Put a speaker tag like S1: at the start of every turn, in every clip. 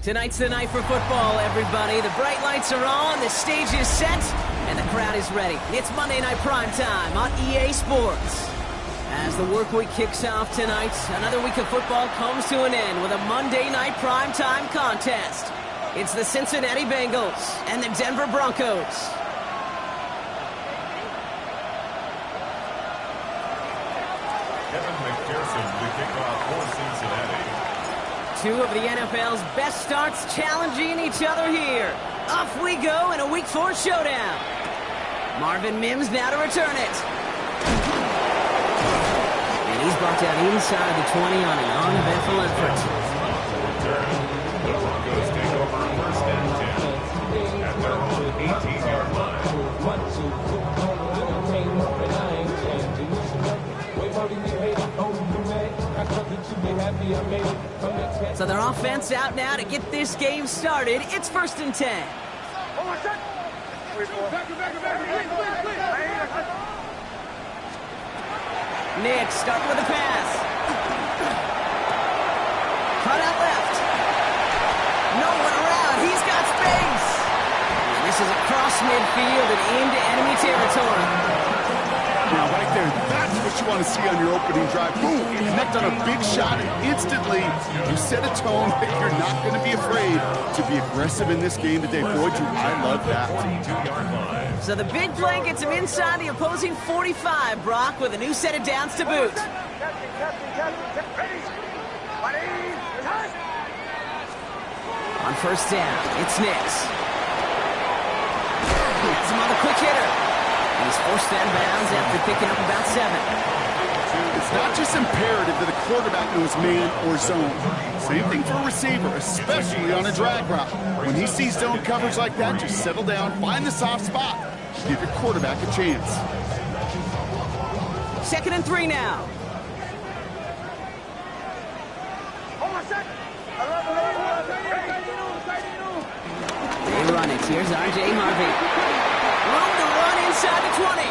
S1: Tonight's the night for football, everybody. The bright lights are on, the stage is set, and the crowd is ready. It's Monday Night Primetime on EA Sports. As the work week kicks off tonight, another week of football comes to an end with a Monday Night Primetime contest. It's the Cincinnati Bengals and the Denver Broncos.
S2: Kevin McPherson to kick off for Cincinnati.
S1: Two of the NFL's best starts challenging each other here. Off we go in a Week 4 showdown. Marvin Mims now to return it. And he's brought down inside the 20 on an uneventful effort.
S2: The Broncos take over first and 10 at their own 18-yard line.
S1: So their offense out now to get this game started. It's first and 10. Nick starting with a pass. Cut out left. No one around. He's got space. And this is across midfield and into enemy territory.
S3: Now, right there, that's what you want to see on your opening drive. Boom, you connect on a big shot, and instantly you set a tone that you're not going to be afraid to be aggressive in this game today. Boy, do I love that.
S2: 22-yard line.
S1: So the big play gets him inside the opposing 45, Brock, with a new set of downs to boot. On first down, it's Nix. Has him on the quick hitter. And he's forced out of bounds after picking up about 7.
S3: It's not just imperative that a quarterback knows man or zone. Same thing for a receiver, especially on a drag route. When he sees zone coverage like that, just settle down, find the soft spot, give your quarterback a chance.
S1: 2nd and 3 now. They run it. Here's R.J. Harvey. Room to run inside the 20.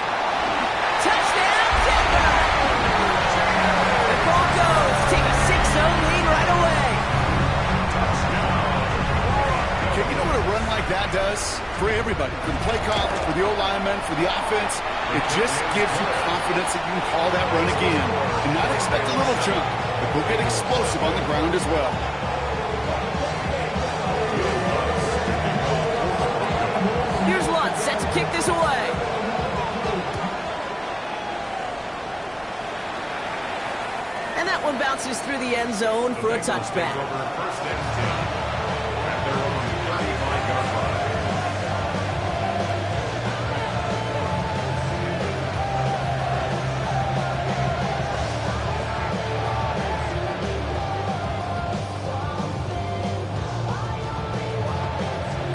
S1: Touchdown, Denver! The Broncos take a 6-0 lead right away.
S3: Okay, you know what a run like that does? For everybody, for the play caller, for the O-lineman, for the offense, it just gives you confidence that you can call that run again and not expect a little jump, but go get explosive on the ground as well.
S1: Here's Lutz set to kick this away. And that one bounces through the end zone for a touchback.
S2: Over first and 10 at their own 35-yard line.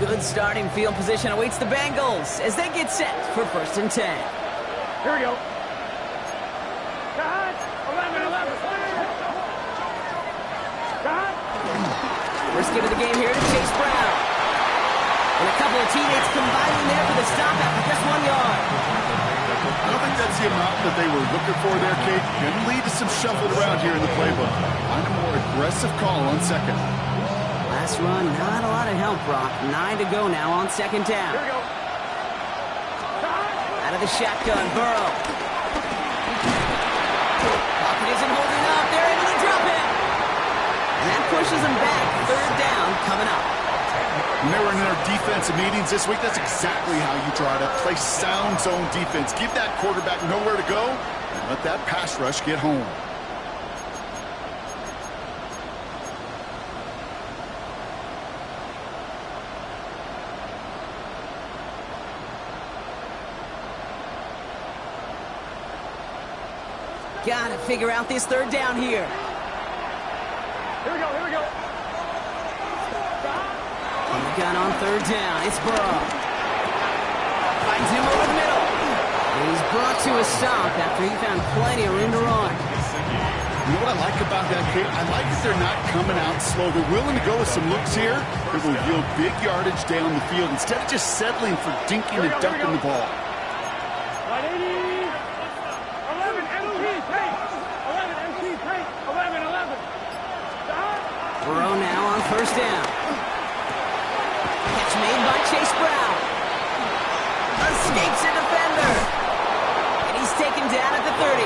S1: Good starting field position awaits the Bengals as they get set for first and 10.
S4: Here we go. God, 11. God.
S1: First give of the game here to Chase Brown. And a couple of teammates combining there for the stop after just 1 yard.
S3: I don't think that's the amount that they were looking for there, Kate. Going to lead to some shuffling around here in the playbook. Find a more aggressive call on second.
S1: Last run, not a lot of help, Brock. 9 to go now on second down.
S4: Here we go.
S1: Out of the shotgun, Burrow. Pocket isn't holding up. They're able to drop it. And that pushes them back. Third down coming up.
S3: When they were in their defensive meetings this week, that's exactly how you try to play sound zone defense. Give that quarterback nowhere to go and let that pass rush get home.
S1: Gotta figure out this third down here.
S4: Here we go.
S1: On the gun on third down, it's Burrow. Finds him over the middle. He's brought to a stop after he found plenty of room to run.
S3: You know what I like about that, Kate? I like that they're not coming out slow. They're willing to go with some looks here that will yield big yardage down the field instead of just settling for dinking and ducking the ball.
S4: 180. 11 MT paint. 11 MT paint. 11.
S1: Burrow now on first down. Chase Brown. Escapes a defender. And he's taken down at the 30.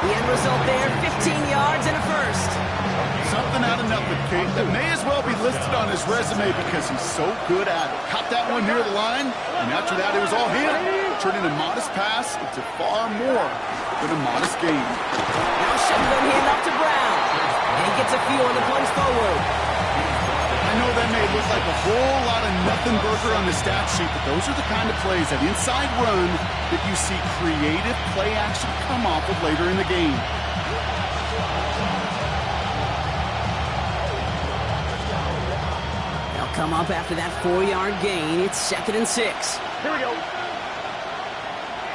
S1: The end result there, 15 yards and a first.
S3: Something out of nothing, Kate, that may as well be listed on his resume because he's so good at it. Caught that one near the line, and after that it was all him. Turning a modest pass into far more than a modest gain.
S1: Now shotgun hand up to Brown. And he gets a few on the plunge forward.
S3: I know that may look like a whole lot of nothing burger on the stat sheet, but those are the kind of plays, that inside run, that you see creative play action come off of later in the game.
S1: They'll come up after that 4-yard gain. It's 2nd and 6.
S4: Here we go.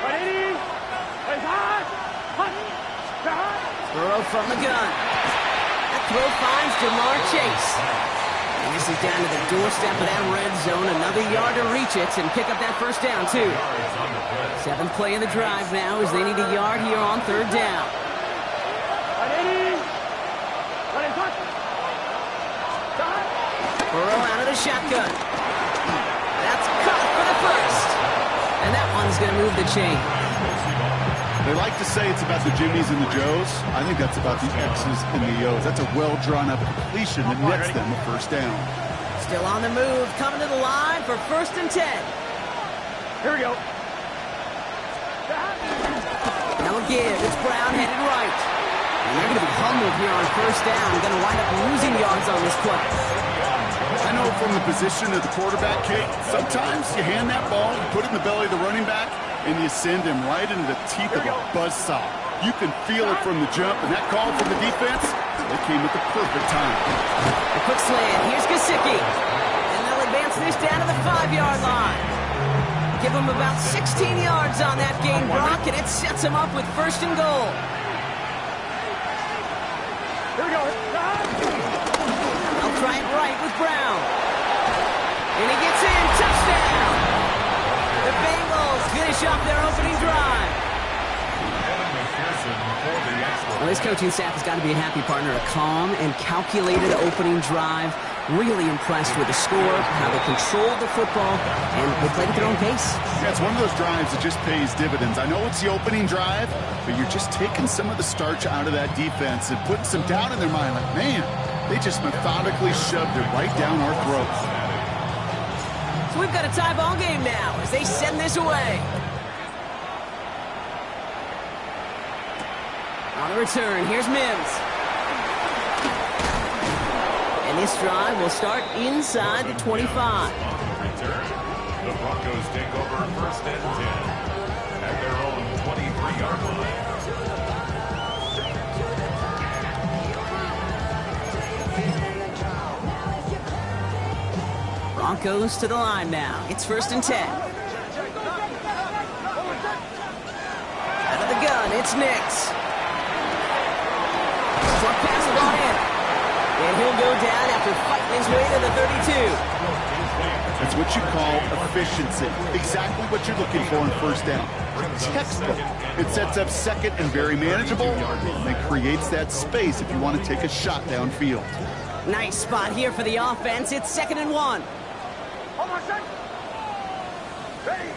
S4: 180. Plays high. Hot.
S1: Throw from the gun. That throw finds Jamar Chase. And this is down to the doorstep of that red zone. Another yard to reach it and pick up that first down, too. 7th play of the drive now as they need a yard here on 3rd down.
S4: 180. Plays hot.
S1: Burrow out of the shotgun. That's caught for the first. And that one's going to move the chain.
S3: They like to say it's about the Jimmies and the Joes. I think that's about the X's and the O's. That's a well-drawn-up completion that nets them a first down.
S1: Still on the move, coming to the line for 1st and 10.
S4: Here we go.
S1: Now again, it's Brown headed right. And they're going to be humbled here on 1st down. Going to wind up losing yards on this play.
S3: I know from the position of the quarterback, Kate, sometimes you hand that ball, you put it in the belly of the running back, and you send him right into the teeth of a buzzsaw. You can feel it from the jump, and that call from the defense, it came at the perfect time.
S1: A quick slant. Here's Gesicki. And they'll advance this down to the 5-yard line. Give him about 16 yards on that gain, Brock, and it sets him up with 1st and goal.
S4: Here we go.
S1: They'll try it right with Brown. And he gets in. Touchdown. The Bengals finish off their opening drive. Well, this coaching staff has got to be a happy partner. A calm and calculated opening drive. Really impressed with the score, how they controlled the football, and they played at their own pace.
S3: Yeah, it's one of those drives that just pays dividends. I know it's the opening drive, but you're just taking some of the starch out of that defense and putting some doubt in their mind. Like, man, they just methodically shoved it right down our throats.
S1: So we've got a tie ball game now as they send this away. On the return, here's Mims. And this drive will start inside the 25.
S2: Return. The Broncos take over 1st and 10 at their own 23-yard line.
S1: Broncos to the line now. It's 1st and 10. Out of the gun, it's Nix. Short pass ball in. And he'll go down after fighting his way to the 32.
S3: That's what you call efficiency. Exactly what you're looking for in 1st down. Textbook. It sets up 2nd and very manageable, and it creates that space if you want to take a shot downfield.
S1: Nice spot here for the offense. It's 2nd and 1.
S4: Hold on, set. Ready.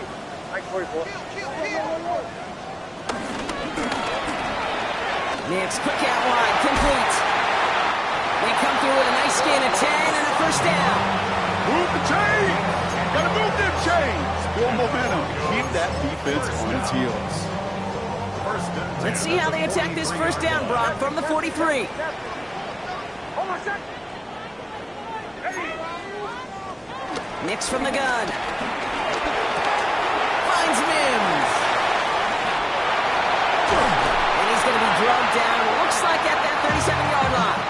S4: Mike 44.
S1: Nix, quick out wide, complete. They come through with a nice gain of 10 and a 1st down.
S3: Move the chains! Gotta move them chains! Build momentum. Keep that defense on its heels.
S1: Let's see how they attack this 1st down, Brock, from the 43.
S4: Hold on, set. Ready.
S1: Nix from the gun. Finds Mims. And he's going to be drugged down, looks like at that 37-yard line.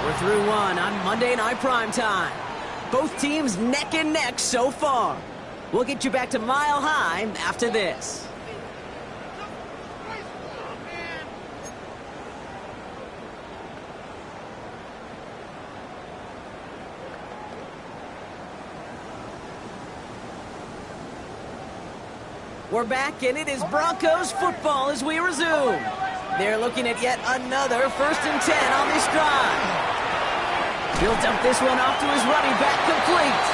S1: We're through one on Monday Night Primetime. Both teams neck and neck so far. We'll get you back to Mile High after this. We're back, and it is Broncos football as we resume. They're looking at yet another 1st and 10 on this drive. He'll dump this one off to his running back, complete.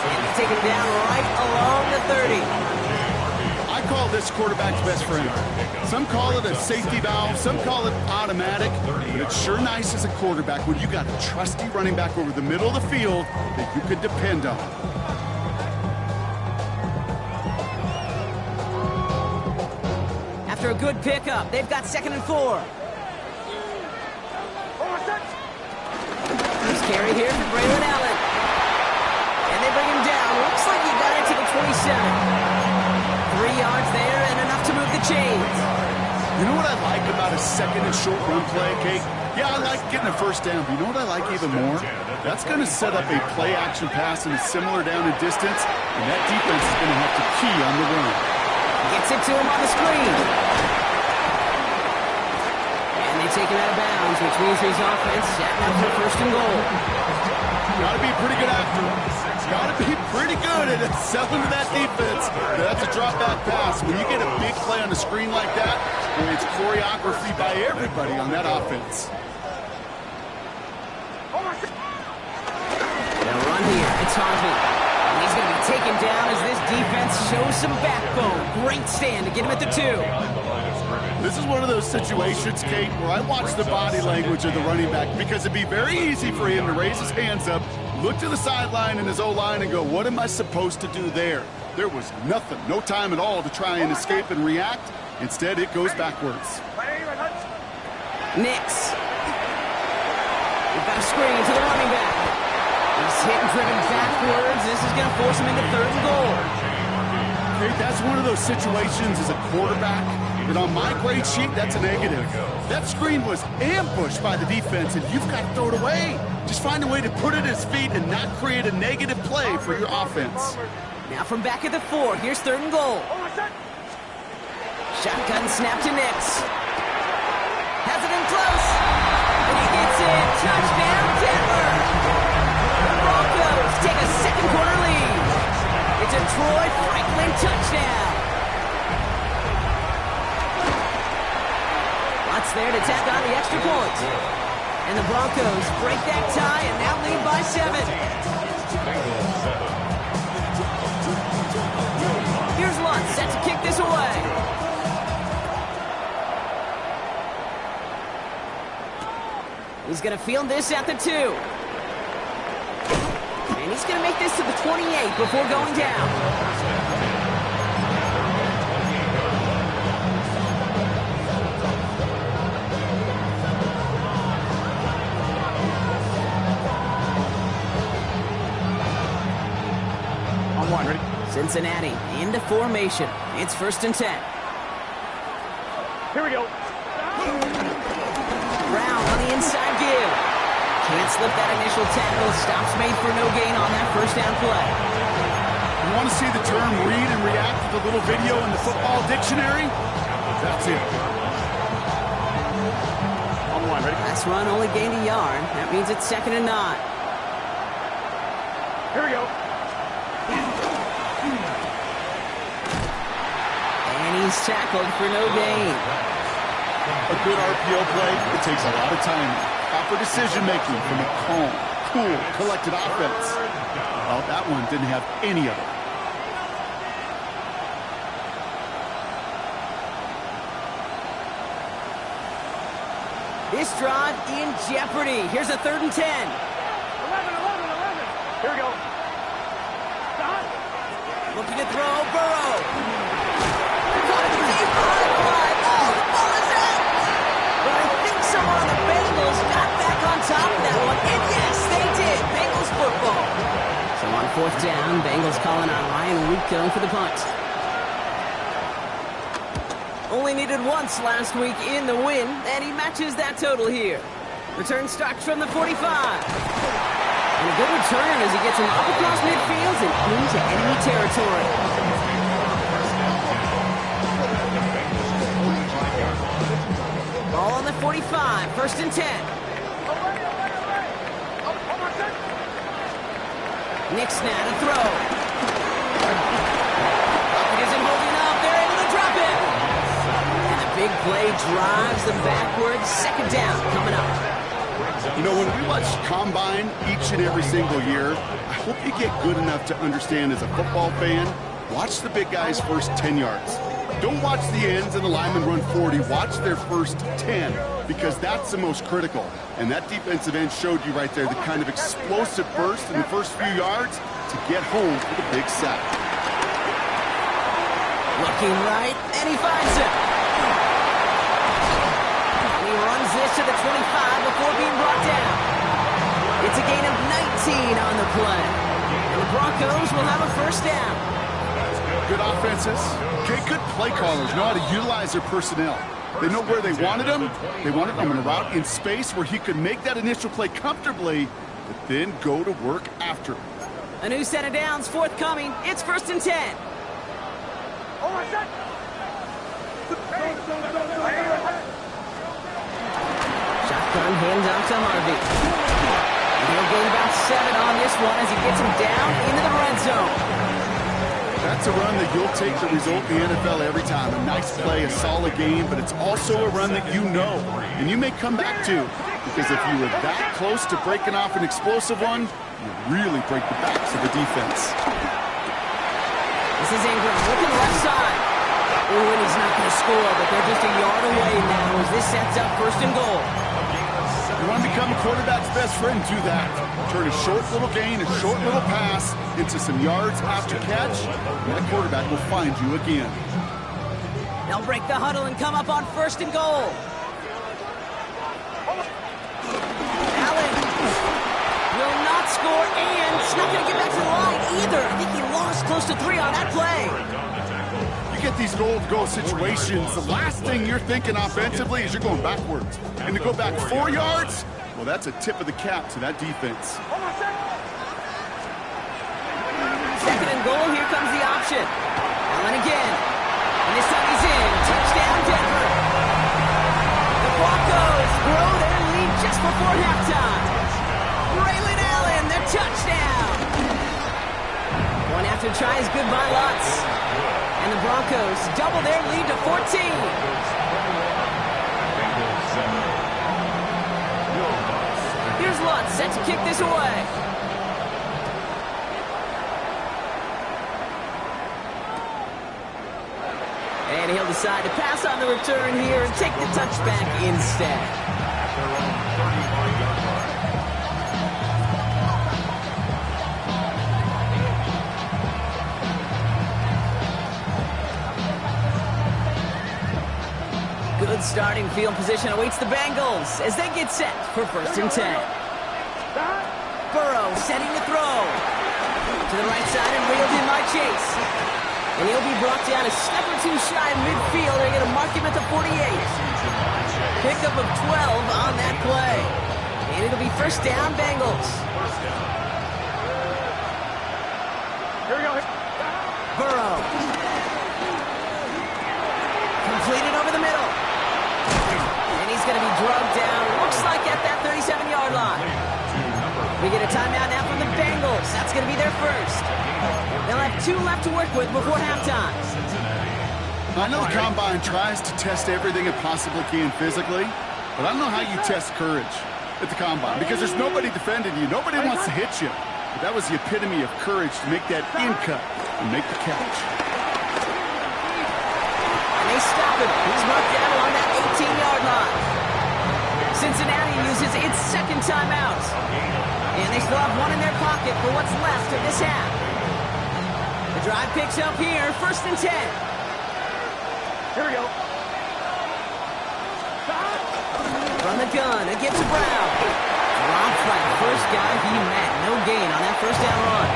S1: And he's taken down right along the 30.
S3: I call this quarterback's best friend. Some call it a safety valve, some call it automatic, but it's sure nice as a quarterback when you got a trusty running back over the middle of the field that you could depend on.
S1: After a good pickup, they've got 2nd and 4. Nice carry here for Braylon Allen. And they bring him down. Looks like he got it to the 27. 3 yards there and enough to move the chains.
S3: You know what I like about a 2nd and short run play, Kate? Yeah, I like getting a first down, but you know what I like even more? That's going to set up a play-action pass in a similar down and distance, and that defense is going to have to key on the run.
S1: Gets it to him on the screen. And they take him out of bounds, which means his offense setting up for 1st and goal.
S3: Got to be pretty good after him. Got to be pretty good at selling to that defense. That's a drop-back pass. When you get a big play on the screen like that, it's choreography by everybody on that offense.
S1: They'll run here. It's Harvey. And he's going to be taken down as this defense shows some backbone. Great stand to get him at the 2.
S3: This is one of those situations, Kate, where I watch the body language of the running back because it'd be very easy for him to raise his hands up, look to the sideline in his O-line and go, what am I supposed to do there? There was nothing, no time at all to try and escape and react. Instead, it goes backwards.
S1: Nix. We've got a screen to the running back. He's hit and driven backwards. This is going to force him into 3rd and goal.
S3: Kate, that's one of those situations as a quarterback that on my grade sheet, that's a negative. That screen was ambushed by the defense, and you've got to throw it away. Just find a way to put it at his feet and not create a negative play for your offense.
S1: Now from back at the 4, here's 3rd and goal. Shotgun snap to Nix. Has it in close. And he gets it. Touchdown, Denver. The Broncos take a 2nd quarter lead. It's a Troy Franklin touchdown. Lots there to tack on the extra point. And the Broncos break that tie and now lead by 7. Here's Lutz set to kick this away. He's going to field this at the 2. And he's going to make this to the 28 before going down.
S3: On 1, ready?
S1: Cincinnati into formation. It's 1st and 10.
S4: Here we go.
S1: Brown on the inside give. Can't slip that initial tackle. Stops made for no gain on that 1st down play.
S3: You want to see the term read and react to the little video in the football dictionary? That's it. On 1, ready?
S1: Last run only gained a yard. That means it's 2nd and 9.
S4: Here we go.
S1: And he's tackled for no gain.
S3: A good RPO play, it takes a lot of time. Proper decision-making from a calm, cool, collected offense. Well, that one didn't have any of it.
S1: This drive in jeopardy. Here's a 3rd and 10.
S4: 11. Here we go. Stop.
S1: Looking to throw, Burrow. Caught it deep behind the line. Oh, the ball is out. But I think someone on the Bengals got back on top of that one. And yes, they did. Bengals football. So on 4th down, Bengals calling on Ryan Rico for the punt. Only needed once last week in the win, and he matches that total here. Return starts from the 45. And a good return as he gets him up across midfield and into enemy territory. Ball on the 45, 1st and 10. Nick Snad to throw. It isn't holding up. They're able to drop it. And the big play drives them backwards. 2nd down coming up.
S3: You know, when we watch Combine each and every single year, I hope you get good enough to understand as a football fan, watch the big guys' first 10 yards. Don't watch the ends and the linemen run 40. Watch their first 10, because that's the most critical. And that defensive end showed you right there the kind of explosive burst in the first few yards to get home for the big sack.
S1: Looking right, and he finds it. He runs this to the 25 before being brought down. It's a gain of 19 on the play. And the Broncos will have a first down.
S3: Good offenses. Okay, good play callers know how to utilize their personnel. They know where they wanted him. They wanted him in a route in space where he could make that initial play comfortably, but then go to work after.
S1: A new set of downs forthcoming. It's 1st and 10. Shotgun handoff to Harvey. And he'll gain about 7 on this one as he gets him down into the red zone.
S3: That's a run that you'll take the result in the NFL every time. A nice play, a solid game, but it's also a run that you know, and you may come back to, because if you were that close to breaking off an explosive one, you really break the backs of the defense.
S1: This is Ingram looking left side. Ooh, and he's not going to score, but they're just a yard away now as this sets up 1st and goal.
S3: You want to become a quarterback's best friend, do that. Turn a short little gain, a short little pass into some yards after catch, and that quarterback will find you again.
S1: They'll break the huddle and come up on 1st and goal. Allen will not score, and it's not going to get back to the line either. I think he lost close to 3 on that play.
S3: You get these goal-to-goal situations, the last thing you're thinking offensively is you're going backwards. And to go back 4 yards, well, that's a tip of the cap to that defense.
S1: 2nd and goal, here comes the option. Allen again. And this time he's in. Touchdown, Denver. The Broncos grow their lead just before halftime. Braylon Allen, the touchdown. One after tries goodbye Lutz. And the Broncos double their lead to 14. Here's Lutz set to kick this away. And he'll decide to pass on the return here and take the touchback instead. Good starting field position awaits the Bengals as they get set for 1st and 10. Burrow setting to throw. To the right side and reeled in by Chase. And he'll be brought down a step or 2 shy of midfield. They're going to mark him at the 48. Pickup of 12 on that play. And it'll be 1st down, Bengals.
S4: Here we go.
S1: Burrow. Completed over the middle. And he's going to be drugged down, looks like at that 37-yard line. We get a timeout now from the Bengals. That's going to be their first. They'll have 2 left to work with before halftime.
S3: I know the Combine tries to test everything it possibly can physically, but I don't know how you test courage at the Combine, because there's nobody defending you. Nobody wants to hit you. But that was the epitome of courage to make that in cut and make the catch.
S1: And they stop him. He's marked down along that 18-yard line. Cincinnati uses its 2nd timeout. And they still have 1 in their pocket for what's left of this half. The drive picks up here, 1st and 10.
S4: Here we go.
S1: From the gun, it gets to Brown. Dropped by the first guy he met. No gain on that 1st down run.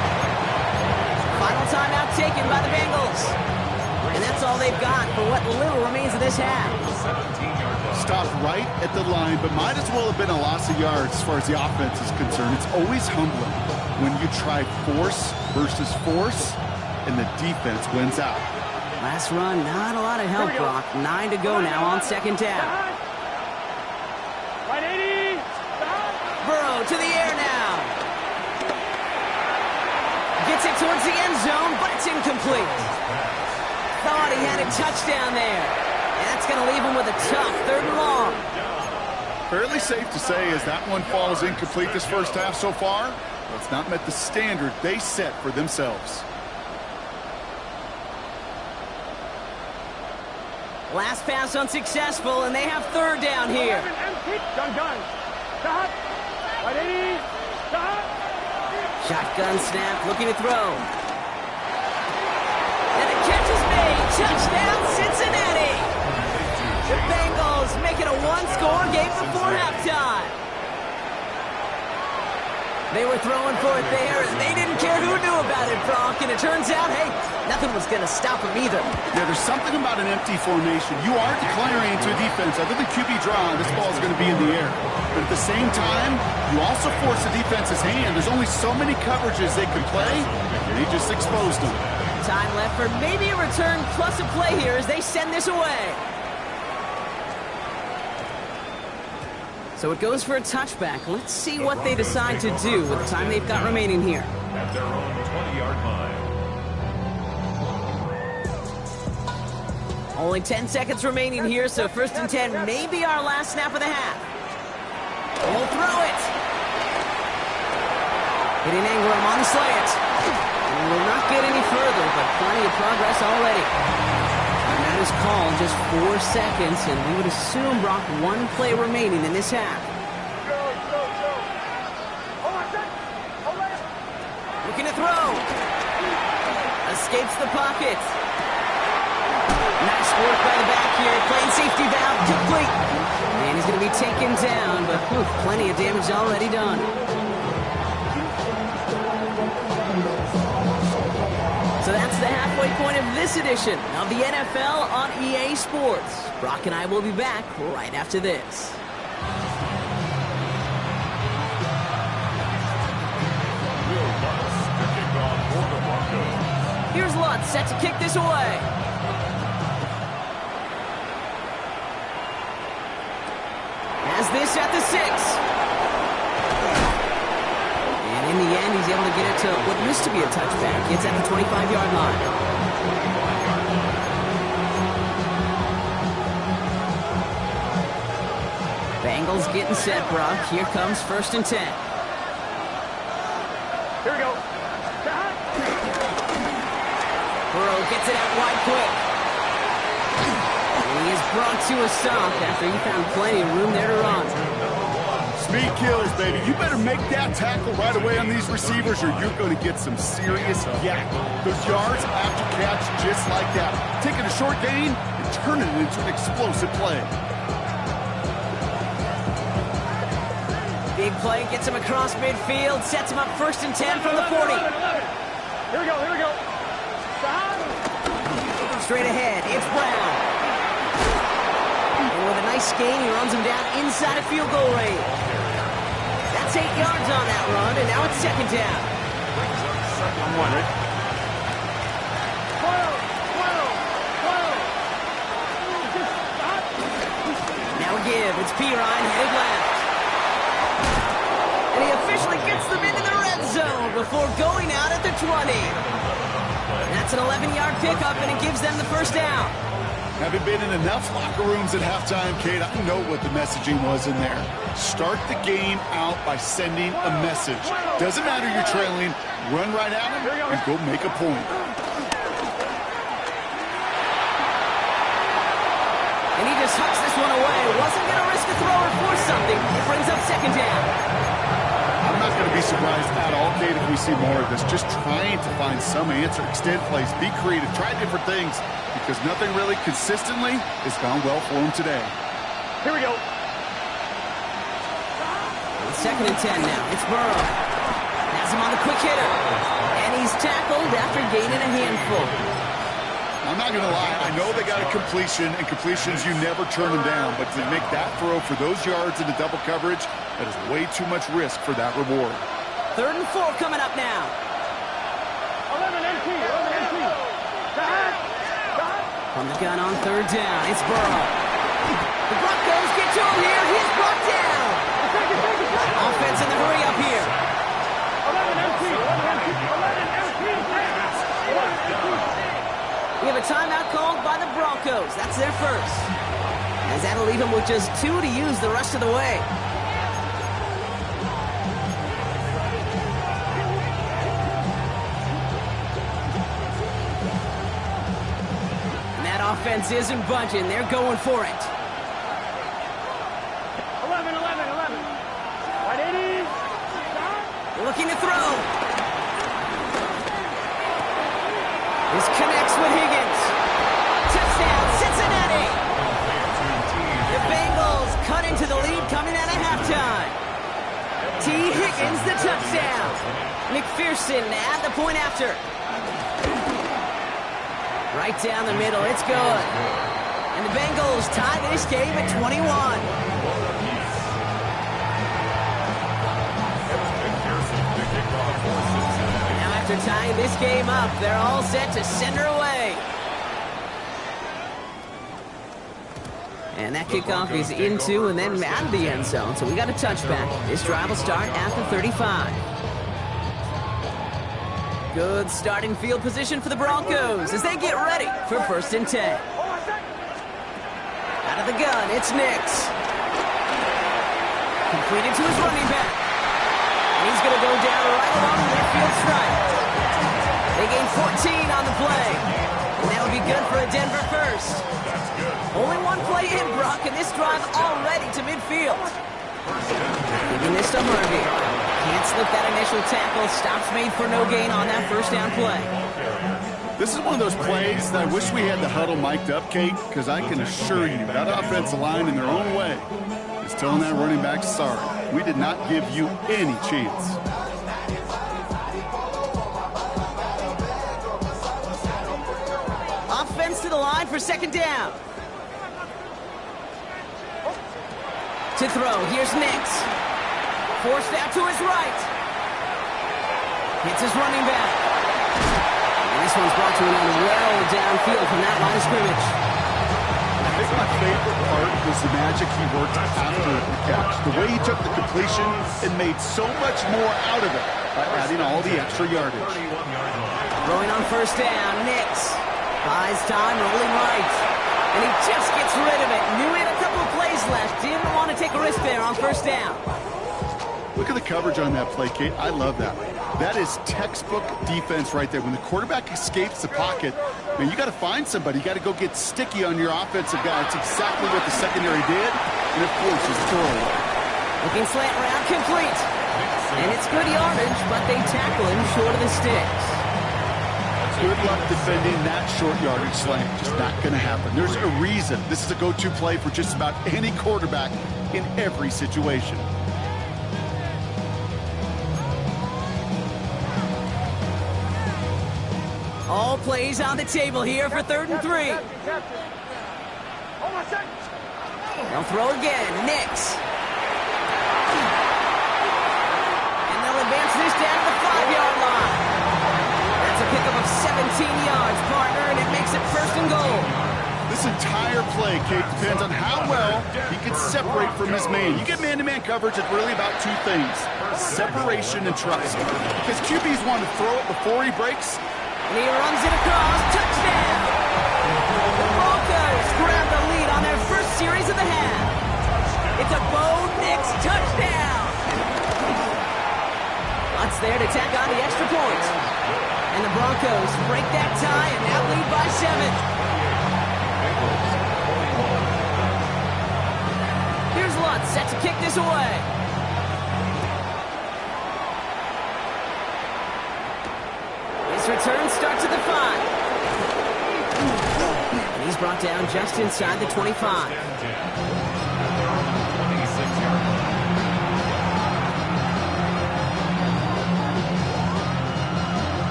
S1: Final timeout taken by the Bengals. And that's all they've got for what little remains of this half.
S3: Stopped right at the line, but might as well have been a loss of yards as far as the offense is concerned. It's always humbling when you try force versus force, and the defense wins out.
S1: Last run, not a lot of help, Brock. 9 to go now on 2nd down.
S4: Right 80.
S1: Burrow to the air now. Gets it towards the end zone, but it's incomplete. Thought he had a touchdown there. And that's going to leave him with a tough 3rd and long.
S3: Fairly safe to say as that one falls incomplete this first half so far, but it's not met the standard they set for themselves.
S1: Last pass unsuccessful, and they have third down here.
S4: Gun. Stop. 180. Stop.
S1: Shotgun snap, looking to throw. And the catch is made. Touchdown, Cincinnati. The Bengals make it a one-score game before halftime. They were throwing for it there, and they didn't care who knew about it, Brock. And it turns out, hey, nothing was going to stop them either.
S3: Yeah, there's something about an empty formation. You are declaring to a defense, other than QB draw, this ball is going to be in the air. But at the same time, you also force the defense's hand. There's only so many coverages they can play, and they just exposed them.
S1: Time left for maybe a return plus a play here as they send this away. So it goes for a touchback. Let's see what they decide to do with the time they've got remaining here.
S2: At their own 20-yard line.
S1: Only 10 seconds remaining here, so first and 10 may be our last snap of the half. We'll throw it. Hitting Ingram on the slant. And we'll not get any further, but plenty of progress already. And that is called just 4 seconds, and we would assume, Brock, one play remaining in this half. Looking to throw. Escapes the pocket. Nice work by the back here. Playing safety valve complete. And he's going to be taken down, but plenty of damage already done. So that's the halfway point of this edition of the NFL on EA Sports. Brock and I will be back right after this. Here's Lutz set to kick this away. Has this at the 6. And in the end, he's able to get it to what used to be a touchback. It's at the 25-yard line. Bengals getting set, Brock. Here comes first and 10.
S4: Here we go.
S1: Burrow gets it out wide quick. And he is brought to a stop after he found plenty of room there to run.
S3: Speed kills, baby. You better make that tackle right away on these receivers or you're going to get some serious yak. Those yards after catch just like that. Taking a short gain and turning it into an explosive play.
S1: Big play gets him across midfield, sets him up first and 10 from the 40.
S4: Here we go.
S1: Straight ahead, it's Brown. And with a nice gain, he runs him down inside of field goal range. That's 8 yards on that run, and now it's second down. Now a give, it's Pirine headed left. And he officially gets them into the red zone before going out at the 20. That's an 11-yard pickup, and it gives them the first down.
S3: Haven't been in enough locker rooms at halftime, Kate. I know what the messaging was in there. Start the game out by sending a message. Doesn't matter you're trailing, run right at them and go make a point.
S1: And he just hucks this one away. Wasn't going to risk a throw or force something. It brings up second down.
S3: I'm not going to be surprised at all, Kate, if we see more of this. Just trying to find some answer, extend plays, be creative, try different things, because nothing really consistently has gone well for him today.
S4: Here we go.
S1: Second and 10 now. It's Burrow. Has him on the quick hitter. And he's tackled after gaining a handful.
S3: I'm not going to lie. I know they got a completion, and completions, you never turn them down. But to make that throw for those yards into double coverage, that is way too much risk for that reward.
S1: Third and 4 coming up now.
S4: 11 NT.
S1: From the gun on third down, it's Burrow. The Broncos get to him here. He's brought down. Offense in the hurry up here.
S4: 11 NT.
S1: We have a timeout called by the Broncos. That's their first. As that'll leave him with with just 2 to use the rest of the way. And that offense isn't budging. They're going for it.
S4: 11, 11, 11. Right, 80.
S1: Looking to throw. This connects with Higgins. Touchdown, Cincinnati. The Bengals cut into the lead coming out of halftime. T. Higgins, the touchdown. McPherson at the point after. Right down the middle, it's good. And the Bengals tie this game at 21. After tying this game up, they're all set to send her away. And that kickoff is into and then out of the end zone, so we got a touchback. This drive will start at the 35. Good starting field position for the Broncos as they get ready for 1st and 10. Out of the gun, it's Nix. Completed to his running back. And he's going to go down right along the midfield stripe. They gain 14 on the play. And that'll be good for a Denver first. Only one play in, Brock, and this drive already to midfield. Giving this to Harvey. Can't slip that initial tackle. Stops made for no gain on that 1st down play.
S3: This is one of those plays that I wish we had the huddle mic'd up, Kate, because I can assure you that offensive line in their own way is telling that running back, sorry, we did not give you any chance.
S1: Offense to the line for 2nd down. To throw, here's Nix. Forced out to his right. Hits his running back. And this one's brought to an end well downfield from that line of scrimmage.
S3: I think my favorite part was the magic he worked after the catch. The way he took the completion and made so much more out of it by adding all the extra yardage.
S1: Throwing on 1st down, Nix. Buys time, rolling right. And he just gets rid of it. Knew he had a couple of plays left. Didn't want to take a risk there on 1st down.
S3: Look at the coverage on that play, Kate. I love that. That is textbook defense right there. When the quarterback escapes the pocket, man, you got to find somebody. You got to go get sticky on your offensive guy. That's exactly what the secondary did. And it forces the throwaway.
S1: Looking slant route, complete. And it's good yardage, but they tackle him short of the sticks.
S3: Good luck defending that short yardage slant. Just not going to happen. There's a reason this is a go-to play for just about any quarterback in every situation.
S1: All plays on the table here for 3rd and 3. They'll throw again. Nix. And they'll advance this down to the 5-yard line. That's a pickup of 17 yards, partner, and it makes it 1st and goal.
S3: This entire play, Kate, depends on how well he can separate from his man. You get man-to-man coverage, it's really about 2 things: separation and trust. Because QBs want to throw it before he breaks.
S1: And he runs it across. Touchdown! The Broncos grab the lead on their 1st series of the half. It's a Bo Nix touchdown! Lots there to tack on the extra point. And the Broncos break that tie and now lead by 7. Here's Lutz set to kick this away. Return starts at the 5. And he's brought down just inside the 25.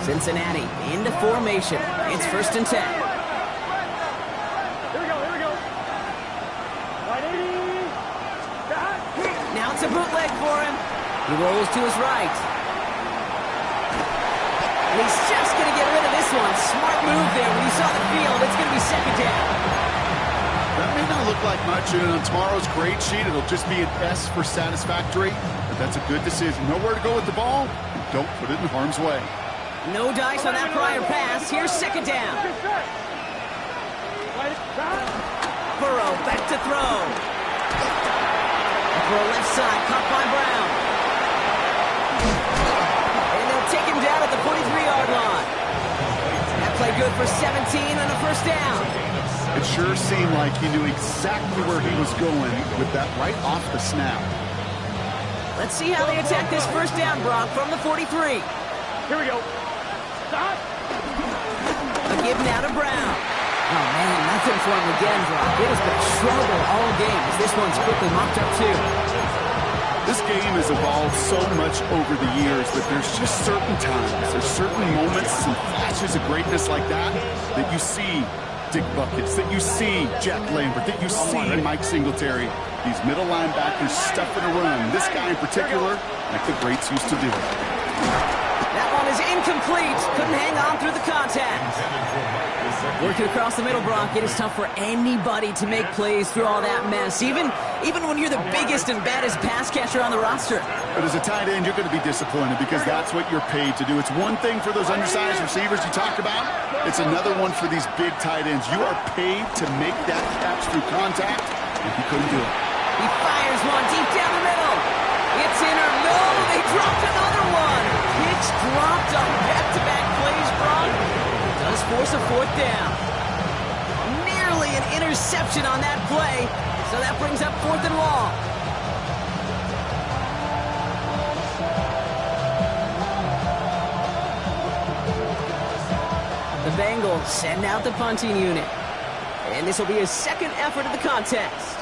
S1: Cincinnati into formation. It's 1st and 10.
S4: Here we go, here we go. Right, 80.
S1: Now it's a bootleg for him. He rolls to his right. And he's just going to get rid of this one. Smart move there when he saw the field. It's going to be 2nd down.
S3: That may not look like much, and on tomorrow's grade sheet, it'll just be an S for satisfactory, but that's a good decision. Nowhere to go with the ball, don't put it in harm's way.
S1: No dice on that prior pass. Here's 2nd down. Burrow back to throw. For a left side, caught by Brown. And they'll take him down at the 43-yard line. That play good for 17 and a first down.
S3: It sure seemed like he knew exactly where he was going with that right off the snap.
S1: Let's see how they attack this first down, Brock, from the 43.
S4: Here we go. Stop.
S1: A give now to Brown. Oh, man, nothing for him again, Brock. It has been a struggle all game as this one's quickly mopped up, too.
S3: This game has evolved so much over the years that there's just certain times, there's certain moments and flashes of greatness like that that you see Dick Buckets, that you see Jack Lambert, that you see Mike Singletary. These middle linebackers stuffing a run. This guy in particular, like the greats used to do.
S1: That one is incomplete. Couldn't hang on through the contact. Working across the middle, Brock, it is tough for anybody to make plays through all that mess, even when you're the biggest and baddest pass catcher on the roster.
S3: But as a tight end, you're going to be disappointed because that's what you're paid to do. It's one thing for those undersized receivers you talked about. It's another one for these big tight ends. You are paid to make that catch through contact, and he couldn't do it.
S1: He fires one deep down the middle. It's in or no, they dropped another one. Picks dropped on back-to-back plays, Brock. Does force a fourth down. Nearly an interception on that play, so that brings up 4th and long. The Bengals send out the punting unit. And this will be his second effort of the contest.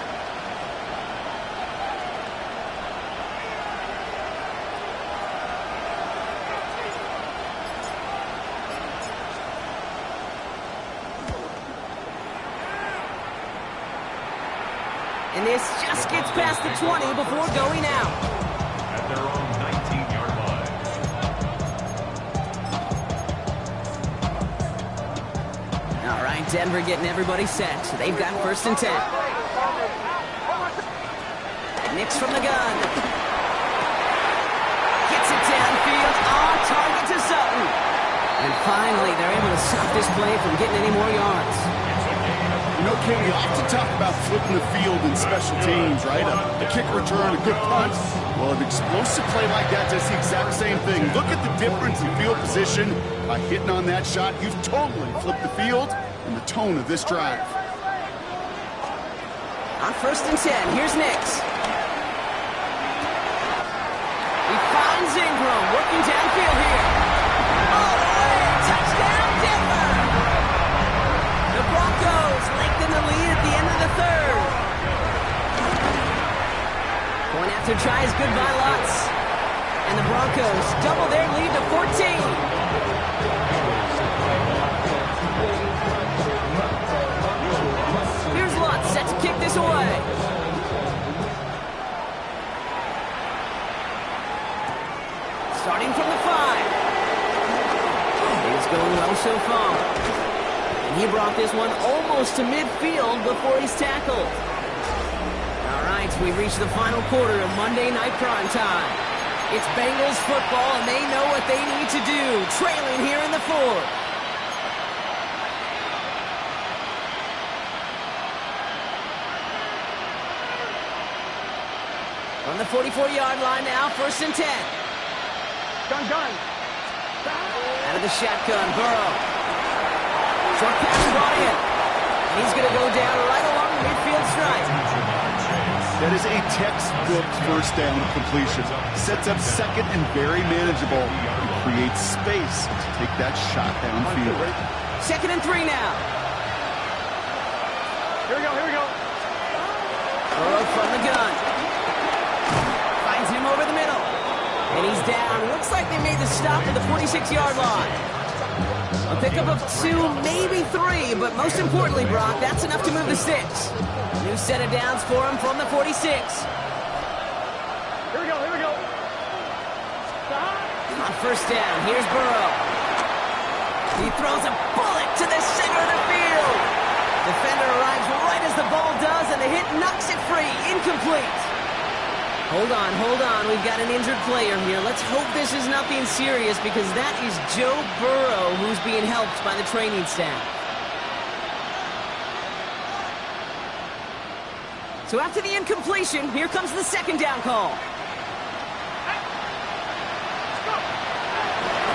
S1: And this just gets past the 20 before going out.
S2: At their own 19-yard line.
S1: All right, Denver getting everybody set. They've got 1st and 10. Nix from the gun. Gets it downfield. On target to Sutton. And finally, they're able to stop this play from getting any more yards.
S3: You know, King, you often talk about flipping the field in special teams, right? A kick return, a good punt. Well, an explosive play like that does the exact same thing. Look at the difference in field position. By hitting on that shot, you've totally flipped the field and the tone of this drive.
S1: On 1st and 10, here's Nix. He finds Ingram, working downfield here. All the way, touchdown, Denver! The Broncos lengthen the lead at the end of the 3rd. Point after try is good by Lutz. And the Broncos double their lead to 14. Here's Lutz set to kick this away. Starting from the 5. It's going well so far. And he brought this one almost to midfield before he's tackled. All right, we've reached the final quarter of Monday Night Prime Time. It's Bengals football, and they know what they need to do, trailing here in the 4th. From the 44-yard line now, 1st and 10.
S4: Gun.
S1: Out of the shotgun, Burrow. Short pass brought in. And he's going to go down right along the midfield stripe.
S3: That is a textbook first down completion. Sets up second and very manageable. It creates space to take that shot downfield.
S1: 2nd and 3 now.
S4: Here we go.
S1: Burrow from the gun. Finds him over the middle. And he's down. Looks like they made the stop at the 46-yard line. A pickup of 2, maybe 3, but most importantly, Brock, that's enough to move the sticks. New set of downs for him from the 46.
S4: Here we go. Stop.
S1: On 1st down, here's Burrow. He throws a bullet to the center of the field. Defender arrives right as the ball does, and the hit knocks it free. Incomplete. Hold on. We've got an injured player here. Let's hope this is nothing serious because that is Joe Burrow who's being helped by the training staff. So after the incompletion, here comes the second down call.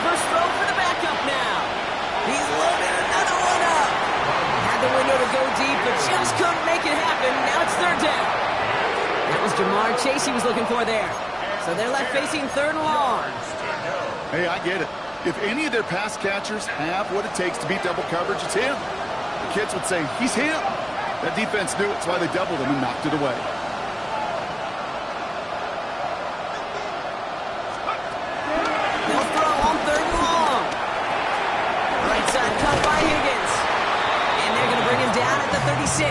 S1: First throw for the backup now. He's loaded another one up. Had the window to go deep, but just couldn't make it happen. Now it's third down. That was Jamar Chase he was looking for there. So they're left facing third and long.
S3: Hey, I get it. If any of their pass catchers have what it takes to beat double coverage, it's him. The kids would say, he's him. That defense knew it. That's why they doubled him and knocked it away.
S1: They'll throw on third and long. Right side cut by Higgins. And they're going to bring him down at the 36.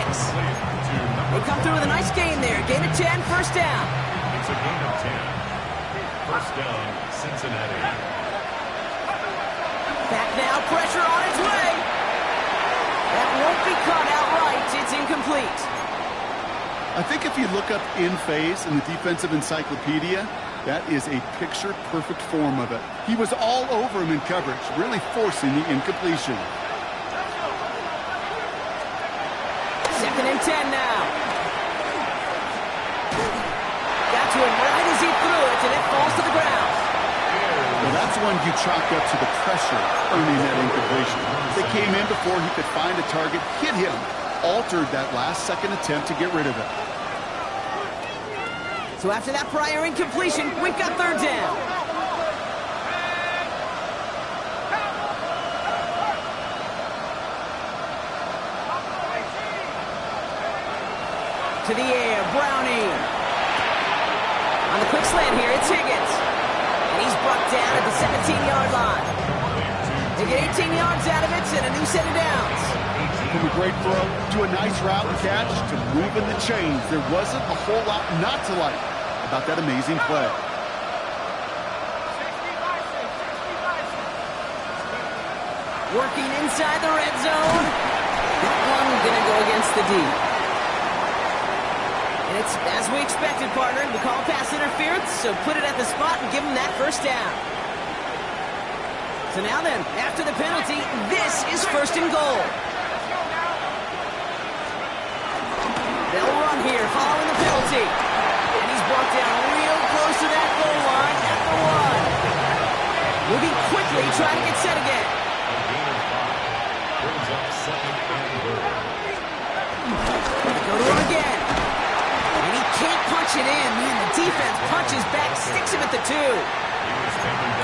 S1: They come through with a nice gain there. Gain of 10, first down.
S2: It's a gain of 10. First down, Cincinnati.
S1: Back now, pressure on its way. That won't be caught outright. It's incomplete.
S3: I think if you look up in phase in the defensive encyclopedia, that is a picture-perfect form of it. He was all over him in coverage, really forcing the incompletion.
S1: Second and 10 now. Got to him right as he threw it, and it falls to the ground.
S3: Well, that's one you chalk up to the pressure earning that incompletion. They came in before he could find a target, hit him, altered that last-second attempt to get rid of it.
S1: So after that prior incompletion, we've got third down. To the air, Browning. On the quick slant here, it's Higgins. And he's brought down at the 17-yard line. They get 18 yards out of it and a new set of downs.
S3: From a great throw to a nice route and catch to moving the chains. There wasn't a whole lot not to like about that amazing play.
S1: Working inside the red zone. That one gonna go against the D. And it's as we expected, partner. We call pass interference, so put it at the spot and give them that first down. So now then, after the penalty, this is first and goal. They'll run here following the penalty. And he's brought down real close to that goal line at the one. Moving quickly, trying to get set again.
S2: Brings up second and goal.
S1: Go to him again. And he can't punch it in. Man, the defense punches back, sticks him at the 2.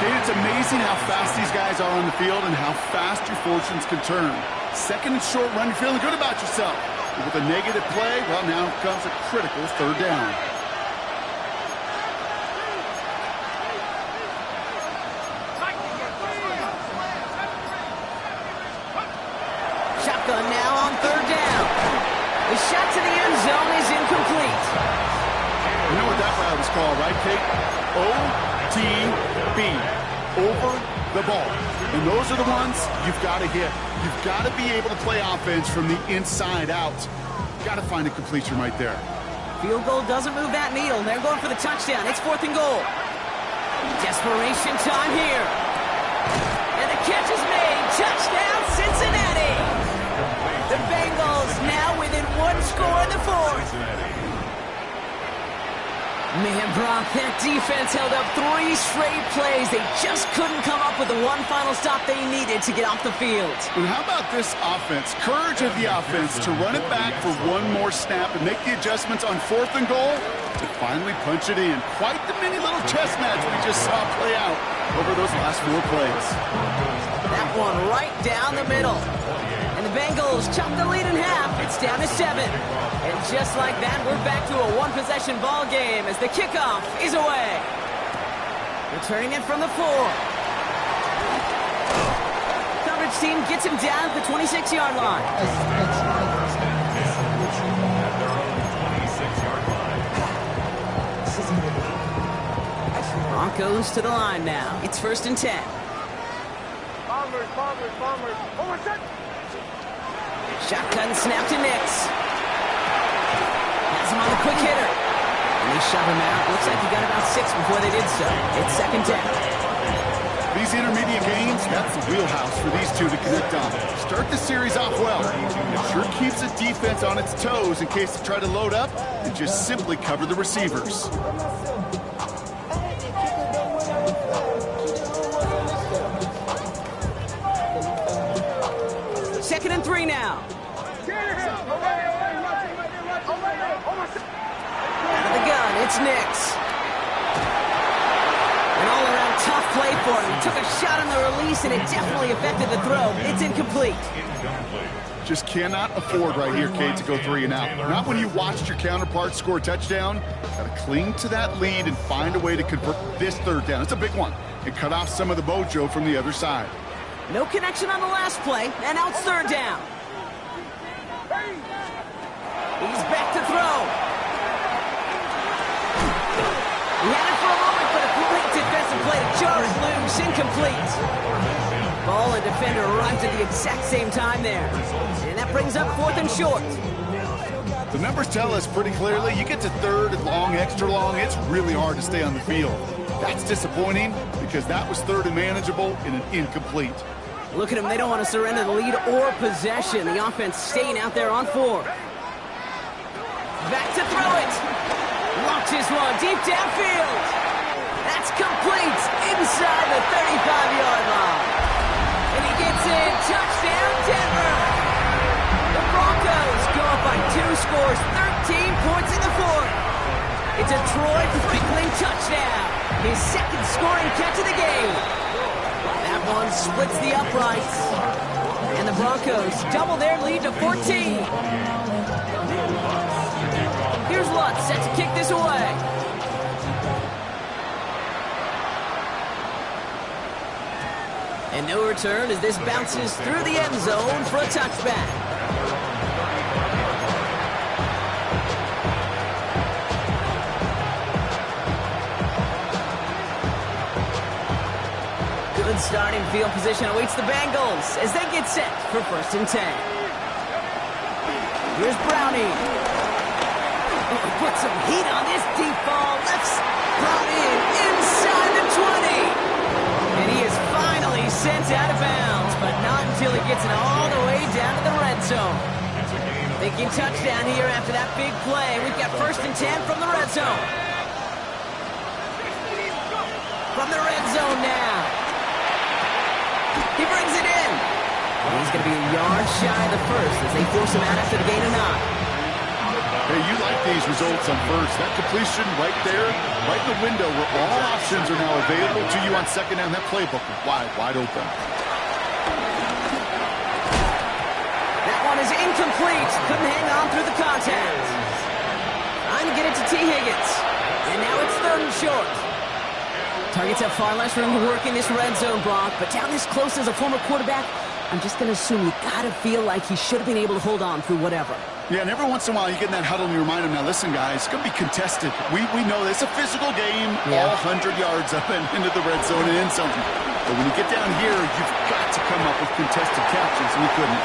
S3: Kate, it's amazing how fast these guys are on the field and how fast your fortunes can turn. Second and short run, you're feeling good about yourself. But with a negative play, well, now comes a critical third down.
S1: Shotgun now on third down. The shot to the end zone is incomplete.
S3: You know what that route is called, right, Kate? OTB. Over the ball. And those are the ones you've got to hit. You've got to be able to play offense from the inside out. Got to find a completion right there.
S1: Field goal doesn't move that needle. They're going for the touchdown. It's fourth and goal. Desperation time here. And the catch is made. Touchdown, Cincinnati. The Bengals now within one score in the fourth. Man, Brock, that defense held up 3 straight plays. They just couldn't come up with the one final stop they needed to get off the field.
S3: And how about this offense? Courage of the offense to run it back for one more snap and make the adjustments on fourth and goal to finally punch it in. Quite the mini little chess match we just saw play out over those last 4 plays.
S1: That one right down the middle. And the Bengals chop the lead in half. It's down to 7. And just like that, we're back to a one-possession ball game as the kickoff is away. Returning it from the 4. Coverage team gets him down at the 26-yard line. Broncos to the line now. It's first and 10.
S4: Bombers. Oh, what's that?
S1: Shotgun snap to Nix. Has him on the quick hitter. And they shove him out. Looks like he got about 6 before they did so. It's second down.
S3: These intermediate games, that's the wheelhouse for these two to connect on. Start the series off well. It sure keeps the defense on its toes in case they try to load up and just simply cover the receivers.
S1: Second and 3 now. Out of the gun, it's Nix. An all-around tough play for him. He took a shot on the release, and it definitely affected the throw. It's incomplete.
S3: Just cannot afford right here, Cade, to go 3 and out. Not when you watched your counterpart score a touchdown. Got to cling to that lead and find a way to convert this third down. It's a big one. And cut off some of the mojo from the other side.
S1: No connection on the last play, and now it's third down. He's back to throw. He had it for a moment, but a great defensive play to jar it loose, incomplete. Ball and defender arrived at the exact same time there. And that brings up 4th and short.
S3: The numbers tell us pretty clearly, you get to 3rd and long, extra long, it's really hard to stay on the field. That's disappointing because that was 3rd and manageable and an incomplete.
S1: Look at them, they don't want to surrender the lead or possession. The offense staying out there on 4. Back to throw it. Launches one deep downfield. That's complete inside the 35-yard line. And he gets in. Touchdown, Denver. The Broncos go up by 2 scores, 13 points in the 4th. It's a Troy Franklin touchdown. His 2nd scoring catch of the game. That one splits the uprights. And the Broncos double their lead to 14. Here's Lutz, set to kick this away. And no return as this bounces through the end zone for a touchback. Good starting field position awaits the Bengals as they get set for 1st and 10. Here's Browning. Put some heat on this deep ball. Lefts brought in inside the 20. And he is finally sent out of bounds, but not until he gets it all the way down to the red zone. Thinking touchdown here after that big play. We've got 1st and 10 from the red zone. From the red zone now. He brings it in. And he's going to be a yard shy of the first as they force him out after the gain of 9.
S3: Hey, you like these results on 1st. That completion right there, right in the window where all options are now available to you on 2nd down. That playbook is wide open.
S1: That one is incomplete. Couldn't hang on through the contact. Trying to get it to T. Higgins. And now it's 3rd and short. Targets have far less room to work in this red zone, Brock. But down this close as a former quarterback, I'm just going to assume you got to feel like he should have been able to hold on through whatever.
S3: Yeah, and every once in a while you get in that huddle and you remind them, now listen, guys, it's going to be contested. We know it's a physical game, all 100 yards up and into the red zone and in something. But when you get down here, you've got to come up with contested catches. We couldn't.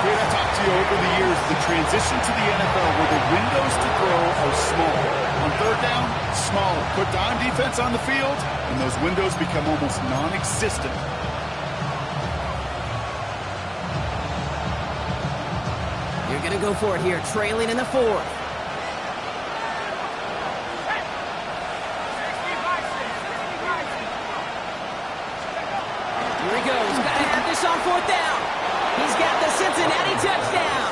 S3: Great, I talked to you over the years, the transition to the NFL where the windows to throw are small. On 3rd down, smaller. Put dime defense on the field, and those windows become almost non-existent.
S1: You're going to go for it here, trailing in the 4th. Here he goes. Got to have this on 4th down. He's got the Cincinnati touchdown.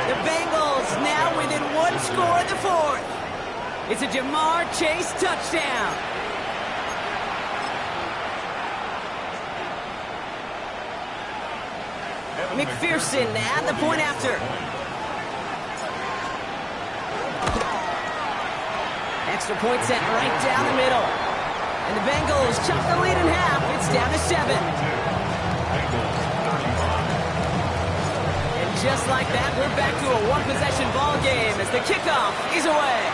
S1: The Bengals now within 1 score in the 4th. It's a Jamar Chase touchdown. McPherson at the point after. Extra point set right down the middle. And the Bengals chop the lead in half. It's down to 7. And just like that, we're back to a one-possession ball game as the kickoff is away.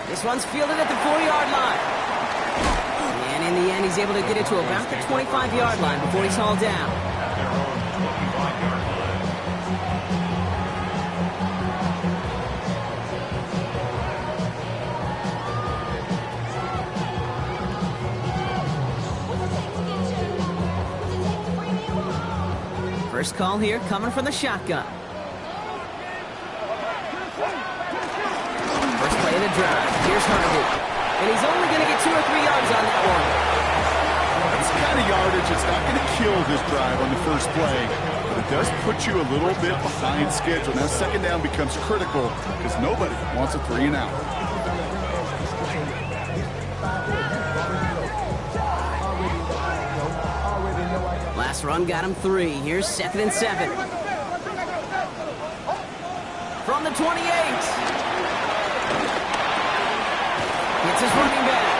S1: This one's fielded at the 4-yard line. And in the end, he's able to get it to about the 25-yard line before he's hauled down. First call here coming from the shotgun. First play of the drive. Here's Harvey. And he's only going to get 2 or 3 yards on that one.
S3: This kind of yardage is not going to kill this drive on the first play, but it does put you a little bit behind schedule. Now second down becomes critical because nobody wants a 3 and out.
S1: Last run got him 3. Here's 2nd and 7. From the 28. It's his running back.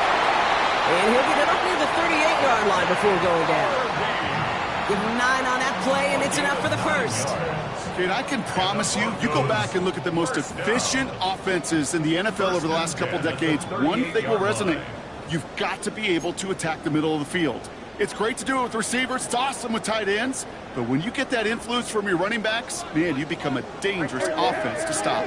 S1: And he'll get it up near the 38-yard line before going down. Give him 9 on that play, and it's enough for the first.
S3: And I can promise you, you go back and look at the most efficient offenses in the NFL over the last couple decades, one thing will resonate. You've got to be able to attack the middle of the field. It's great to do it with receivers. It's awesome with tight ends. But when you get that influence from your running backs, man, you become a dangerous offense to stop.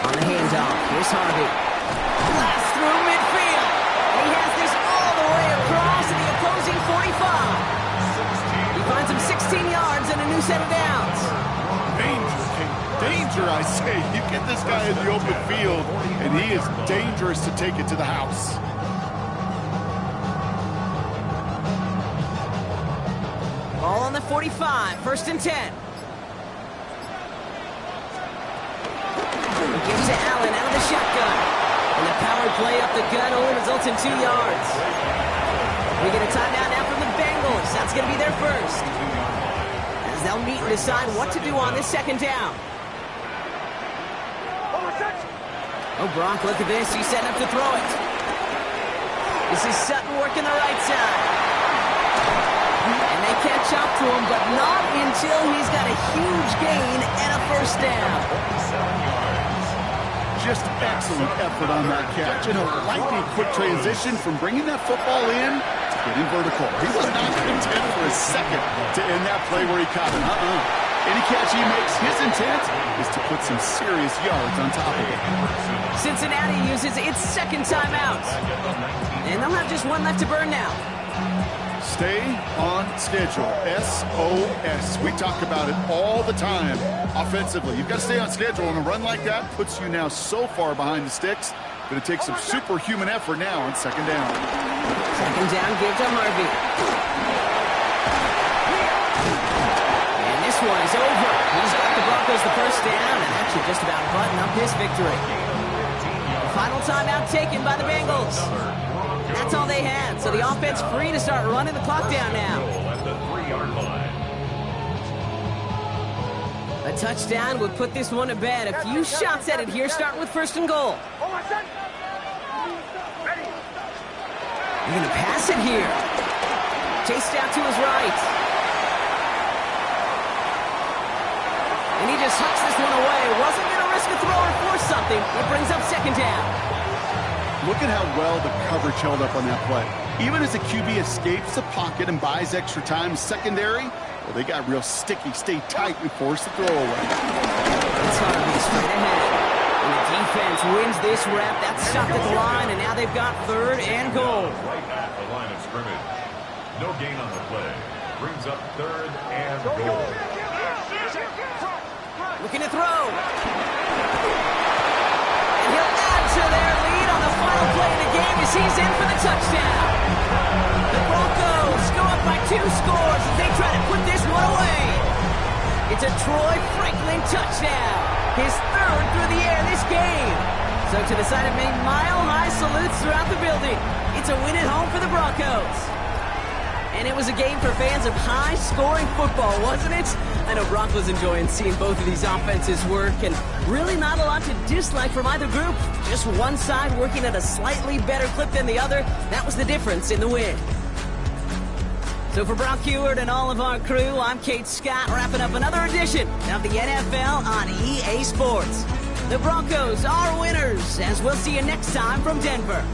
S1: On the handoff, here's Harvey. Blast through midfield. And he has this all the way across to the opposing 45. He finds him 16 yards and a new set of downs.
S3: Danger, I say. You get this guy in the open field, and he is dangerous to take it to the house.
S1: Ball on the 45, 1st and 10. He gives to Allen out of the shotgun. And the power play up the gut only results in 2 yards. We get a timeout now from the Bengals. That's going to be their first. As they'll meet and decide what to do on this 2nd down. Oh, Gronk, look at this. He's setting up to throw it. This is Sutton working the right side. And they catch up to him, but not until he's got a huge gain and a first down.
S3: Just excellent effort on that catch. And a lightning quick transition from bringing that football in to getting vertical. He was not content for a second to end that play where he caught it. Any catch he makes, his intent is to put some serious yards on top of it.
S1: Cincinnati uses its 2nd timeout. And they'll have just 1 left to burn now.
S3: Stay on schedule. SOS. We talk about it all the time offensively. You've got to stay on schedule, and a run like that puts you now so far behind the sticks that it takes some superhuman effort now on 2nd down.
S1: 2nd down, give to Harvey. And this one is over. He's got the Broncos the first down, and that should just about button up his victory. Final timeout taken by the Bengals. That's all they had, so the offense free to start running the clock down now. A touchdown would put this one to bed. A few shots at it here, starting with 1st and goal. They're going to pass it here. Chased out to his right. And he just hucks this one away. Wasn't going to risk a throw or force something. It brings up 2nd down.
S3: Look at how well the coverage held up on that play. Even as the QB escapes the pocket and buys extra time secondary, well, they got real sticky, stay tight, and force the throw away.
S1: It's Harvey straight ahead. And the defense wins this rep. That's stopped at the line, and now they've got 3rd and goal.
S2: Right at the line of scrimmage. No gain on the play. Brings up 3rd and goal.
S1: Looking to throw. And he'll add to their lead on the final play of the game as he's in for the touchdown. The Broncos go up by 2 scores as they try to put this one away. It's a Troy Franklin touchdown. His 3rd through the air this game. So to the side of made mile-high salutes throughout the building. It's a win at home for the Broncos. And it was a game for fans of high-scoring football, wasn't it? I know Broncos enjoying seeing both of these offenses work, and really not a lot to dislike from either group. Just one side working at a slightly better clip than the other. That was the difference in the win. So for Brock Huard and all of our crew, I'm Kate Scott, wrapping up another edition of the NFL on EA Sports. The Broncos are winners, as we'll see you next time from Denver.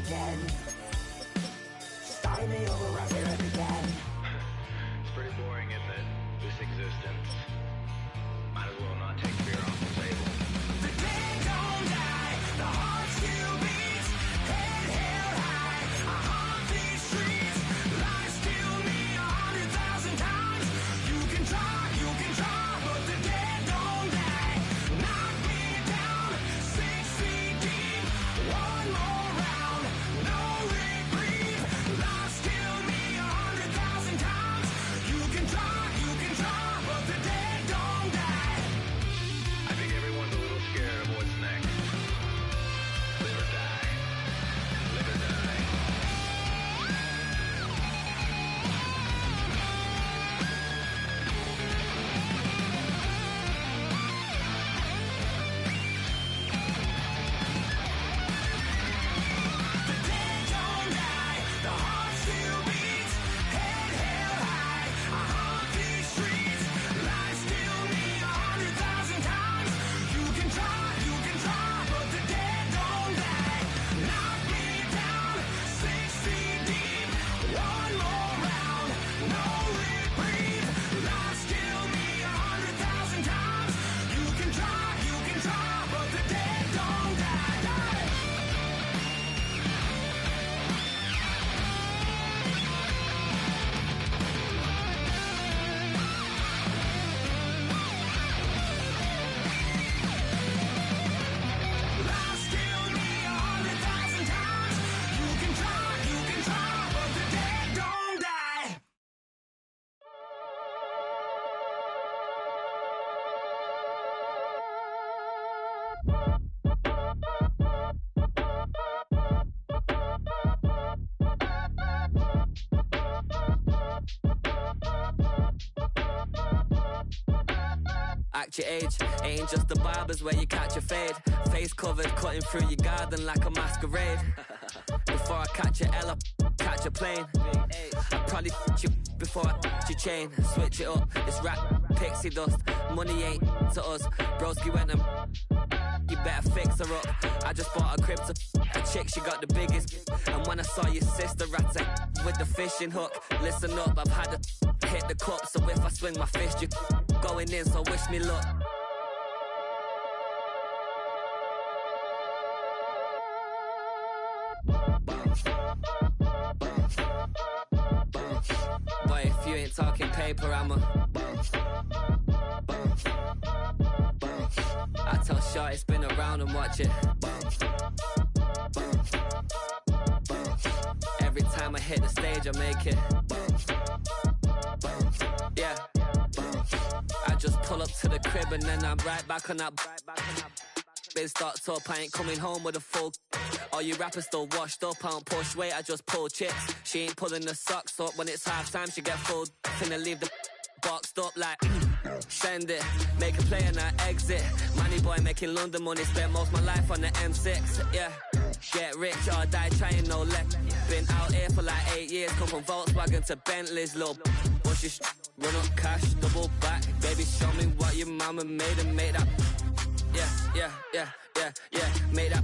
S5: again. Starting me over, I fear it again.
S6: It's pretty boring, isn't it? This existence. Might as well not take fear off the table.
S5: The dead don't die, the heart still beats. Head held high, I haunt these streets. Lies kill me 100,000 times. You can try, but the dead don't die. Knock me down 6 feet deep. One more round, no reprieve. Lies kill me 100,000 times. You can try, but the dead don't die.
S6: I think everyone's a little scared of what's next. Live or die. Live or die.
S5: The dead don't die, the heart still beats. Head held high, I haunt these streets. Lies kill me 100,000 times. You can try, but the dead don't die. Knock me down 6 feet deep. One more round, no reprieve. Lies kill me 100,000 times. You can try, but the dead don't die. Lies kill me 100,000 times. You can try, but the dead don't die.
S7: Act your age, ain't just the barbers where you catch a fade. Face covered, cutting through your garden like a masquerade. Before I catch a L up, catch a plane. I probably f you before I your chain. Switch it up, it's rap, pixie dust. Money ain't to us, broski went and you better fix her up. I just bought a crib to a chick, she got the biggest. And when I saw your sister rat with the fishing hook, listen up, I've had to hit the cup. So if I swing my fist, you going in, so wish me luck. Boy, if you ain't talking paper, I'm a I tell Shorty spin around and watch it. Every time I hit the stage, I make it. Yeah. I just pull up to the crib and then I'm right back on that. Been starts up, I ain't coming home with a full. All you rappers still washed up, I don't push weight, I just pull chips. She ain't pulling the socks up, when it's half time she get full. Finna leave the boxed up like send it, make a play and I exit. Money boy making London money, spent most my life on the M6. Yeah, get rich or die trying, no left. Been out here for like 8 years, come from Volkswagen to Bentley's. Little what's your run up cash, double back. Baby show me what your mama made and make that. Yeah, make that.